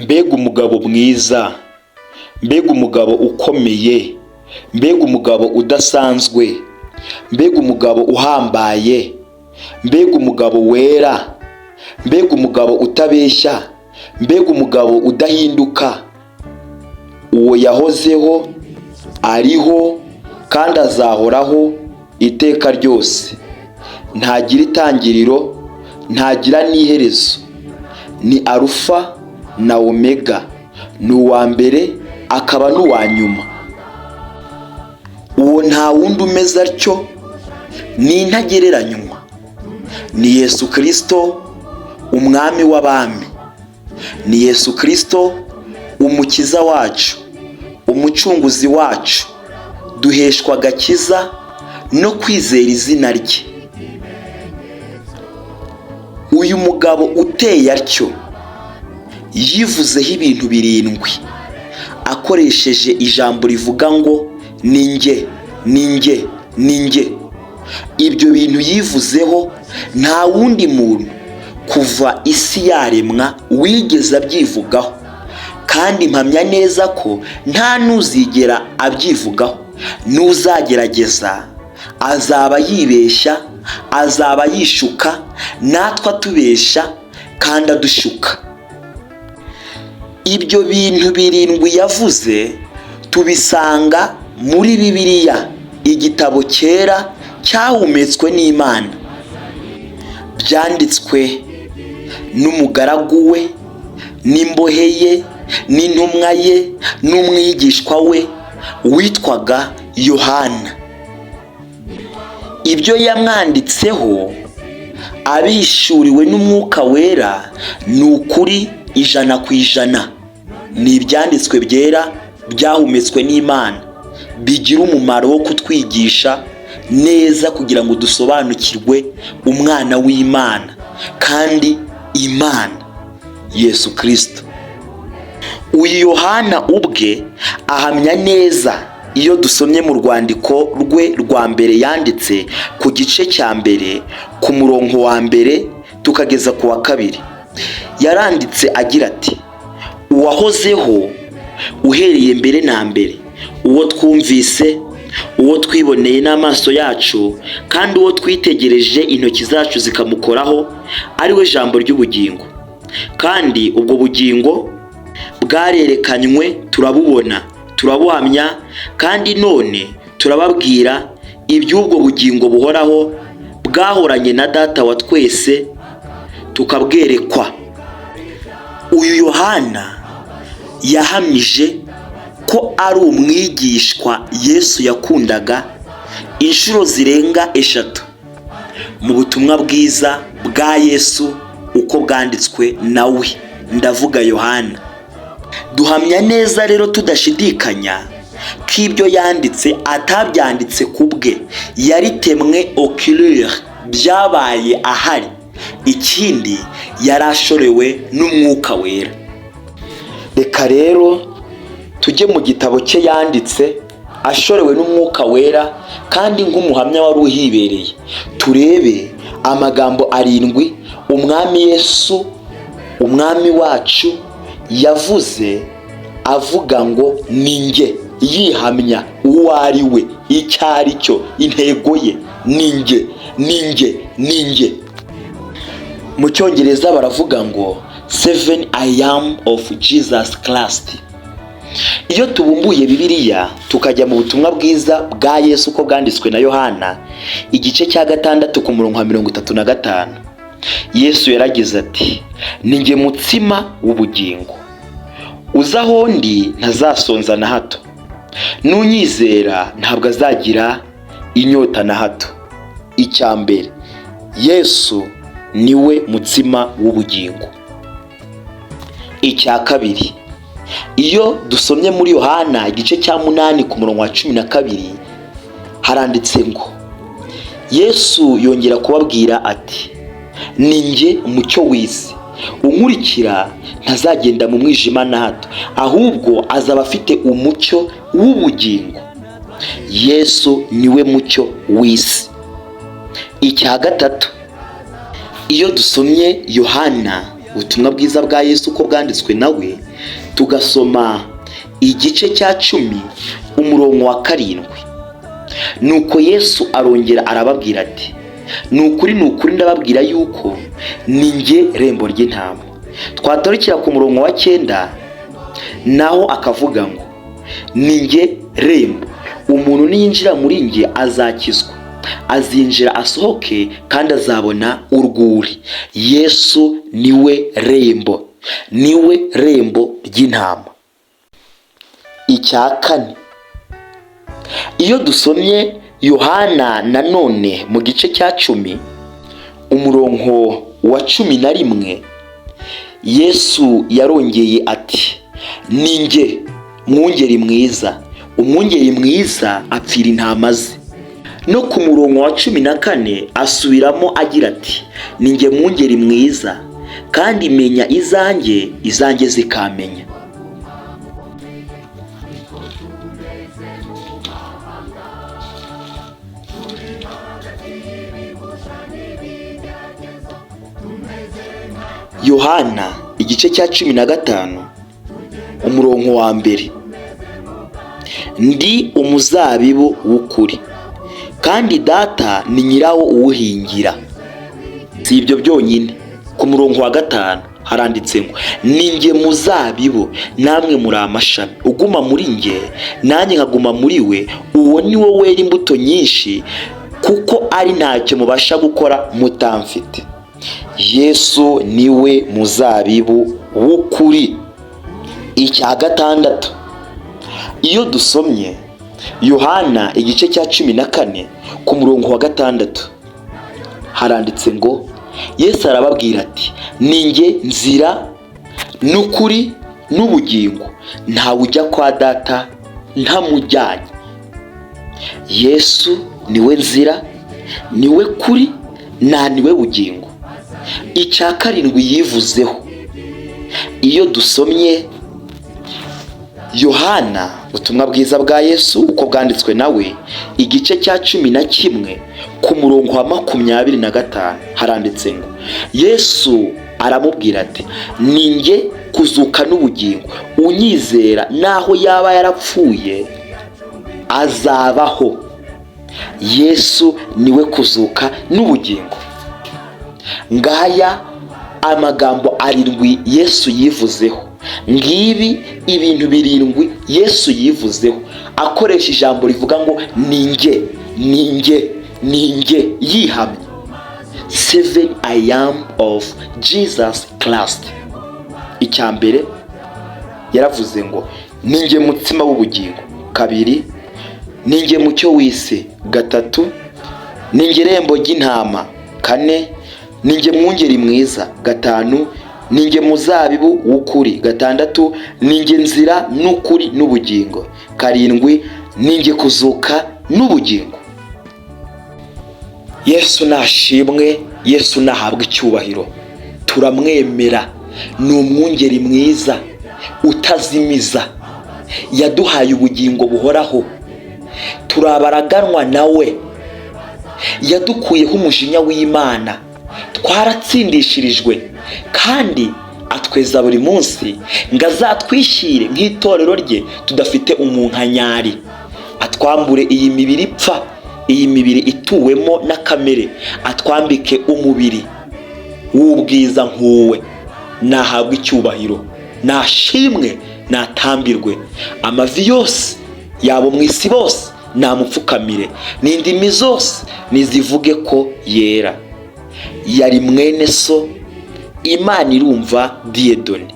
Mbega umugabo mwiza, mbega umugabo ukomeye, mbega umugabo udasanzwe, mbega umugabo uhambaye, mbega umugabo wera, mbega umugabo utabeshya, mbega umugabo udahinduka. Uwo yahozeho, ariho kandi azahoraho iteka ryose. Ntagira itangiriro, ntagira n'iherezo. Ni Alufa na Omega, ni uwa mbere akaba n'uwa nyuma. Uwo nta wundi umeze atyo, ni intagereranywa. Ni Yesu Kristo, umwami w'abami. Ni Yesu Kristo, umukiza wacu, umucunguzi wacu. Duheshwa agakiza no kwizera izina rye. Uyu mugabo uteye atyo yivuzeho ibintu 7 akoresheje ijambo rivuga ngo ni njye, ni njye, ni njye. Ibyo bintu yivuzeho nta wundi muntu kuva isi yaremwa wigeze abyivugaho, kandi mpamya neza ko nta n'uzigera abyivugaho. N'uzagerageza azaba yibeshya, azaba yishuka, natwe atubesha kandi adushuka. Ibyo bintu 7 yavuze tubisanga muri Bibiliya, igitabo cyera cyahumetswe n'Imana. Byanditswe n'umugaragu we, n'imbohe ye, n'intumwa ye, n'umwigishwa we witwaga Yohana. Ibyo yamwanditseho abishuriwe n'Umwuka Wera ni ukuri 100%. Ni ibyanditswe byera byahumetswe n'Imana, bigira umumaro wo kutwigisha neza kugira ngo dusobanukirwe umwana w'Imana kandi Imana Yesu Kristo. Uyu Yohana ubwe ahamya neza iyo dusomye mu rwandiko rwe rwa mbere yanditse ku gice cya mbere ku murongo wa mbere tukageza ku wa 2. Yaranditse agira ati: uwahozeho uhereye mbere na mbere, uwo twumvise, uwo twiboneye n'amaso yacu, kandi uwo twitegereje intoki zacu zikamukoraho, ari we jambo ry'ubugingo. Kandi ubwo bugingo bwarerekanywe, turabubona, turabuhamya, kandi none turababwira iby'ubwo bugingo buhoraho bwahoranye na Data wa twese, tukabwerekwa. Uyu Yohana yahamije ko ari umwigishwa Yesu yakundaga inshuro zirenga 3 mu butumwa bwiza bwa Yesu uko bwanditswe nawe, ndavuga Yohana. Duhamya neza rero tudashidikanya ko ibyo yanditse atabyanditse kubwe, yaritemwe ocular, byabaye ahari. Ikindi yarashorewe n'Umwuka Wera. Reka rero tujye mu gitabo cye yanditse ashorewe n'Umwuka Wera kandi nk'umuhamya wari uhibereye, turebe amagambo 7 umwami Yesu, umwami wacu, yavuze avuga ngo ni njye, yihamya uwo ari we, icyo ari cyo, intego ye, ni njye, ni njye, ni njye. Mu Cyongereza baravuga ngo 7 I am of Jesus Christ. Iyo tubumbuye Bibiliya tukajya mu butumwa bwiza bwa Yesu uko bwanditswe na Yohana, igice cya 6 ku murongo wa 35, Yesu yaragize ati: ni njye mutsima w'ubugingo, uza aho ndi ntazasonza na hato, n'unyizera ntabwo azagira inyota na hato. Icya mbere, Yesu niwe mutsima w'ubugingo. Icya kabiri, iyo dusomye muri Yohana igice cya 8 ku murongo wa 12 haranditse ngo Yesu yongera kubabwira ati: ni njye umucyo w'isi, unkurikira ntazagenda mu mwijima na hato, ahubwo azaba afite umucyo w'ubugingo. Yesu niwe mucyo w'isi. Icya gatatu, iyo dusomye Yohana ubutumwa bwiza bwa Yesu uko bwanditswe nawe, tugasoma igice cya 10 umurongo wa 7. Nuko Yesu arongera arababwira ati, ni ukuri ndababwira yuko ni njye rembo ry'intama. Twatarukira ku murongo wa 9 naho akavuga ngo, ni njye rembo, umuntu niyinjira muri njye azakizwa, azinjira asohoke kandi azabona urwuri. Yesu niwe rembo ry'intama. Icya 4, iyo dusomye Yohana nanone mu gice cya 10 umurongo wa 11, Yesu yarongeye ati, ni njye mwungeri mwiza, umwungeri mwiza apfira intama ze. No ku murongo wa 14 asubiramo agira ati, ni njye mwungeri mwiza kandi menya izanjye zikamenya. Yohana igice cya 15 umurongo wa 1, ndi umuzabibu w'ukuri kandi data ni nyirawo uwuhingira. Si ibyo byonyine, ku murongo wa 5 haranditse ngo, ni njye muzabibu namwe muri amashami, uguma muri njye nanjye nkaguma muri we, uwo ni wo wera imbuto nyinshi, kuko ari ntacyo mubasha gukora mutamfite. Yesu niwe muzabibu w'ukuri. Icya 6, iyo dusomye Yohana igice cya 14 ku murongo wa 6 haranditse ngo, Yesu arababwira ati, ni njye nzira n'ukuri n'ubugingo, ntawe ujya kwa data ntamujyanye. Yesu niwe nzira, niwe kuri, niwe bugingo. Icya 7 yivuzeho, iyo dusomye Yohana ubutumwa bwiza bwa Yesu uko bwanditswe nawe igice cya 11 ku murongo wa 25 haranditse ngo, Yesu aramubwira ati, ni njye kuzuka n'ubugingo, unyizera naho yaba yarapfuye azabaho. Yesu niwe kuzuka n'ubugingo. Ngaya amagambo 7 Yesu yivuzeho. Ngibi ibintu 7 Yesu yivuzeho akoresha ijambo rivuga ngo, ni njye yihamye. 7 I am of Jesus Christ. Icya mbere yaravuze ngo, ni njye mutsima w'ubugingo. 2, ni njye mucyo w'isi. 3, ni njye rembo ry'intama. 4, ni njye mwungeri mwiza. 5, ni njye muzabibu w'ukuri. 6, ni njye nzira n'ukuri n'ubugingo. 7, ni njye kuzuka n'ubugingo. Yesu nashimwe, Yesu nahabwa icyubahiro. Turamwemera, ni umwungeri mwiza utazimiza, yaduhaye ubugingo buhoraho. Turabaraganwa nawe, yadukuyeho umujinya w'Imana, twaratsindishirijwe kandi atweza buri munsi ngo azatwishyire nk'itorero rye tudafite umunkanyari, atwambure iyi mibiri ipfa, iyi mibiri ituwemo na kamere, atwambike umubiri w'ubwiza nk'uwe. Nahabwa icyubahiro, nashimwe, natambirwe. Amavi yose yabo mu isi bose namupfukamire, n'indimi zose nizivuge ko yera. Yari mwene so, Imana irumva Dieudonné.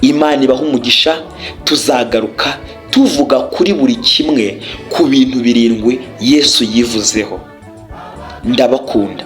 Imana ibaha umugisha. Tuzagaruka tuvuga kuri buri kimwe ku bintu 7 Yesu yivuzeho. Ndabakunda.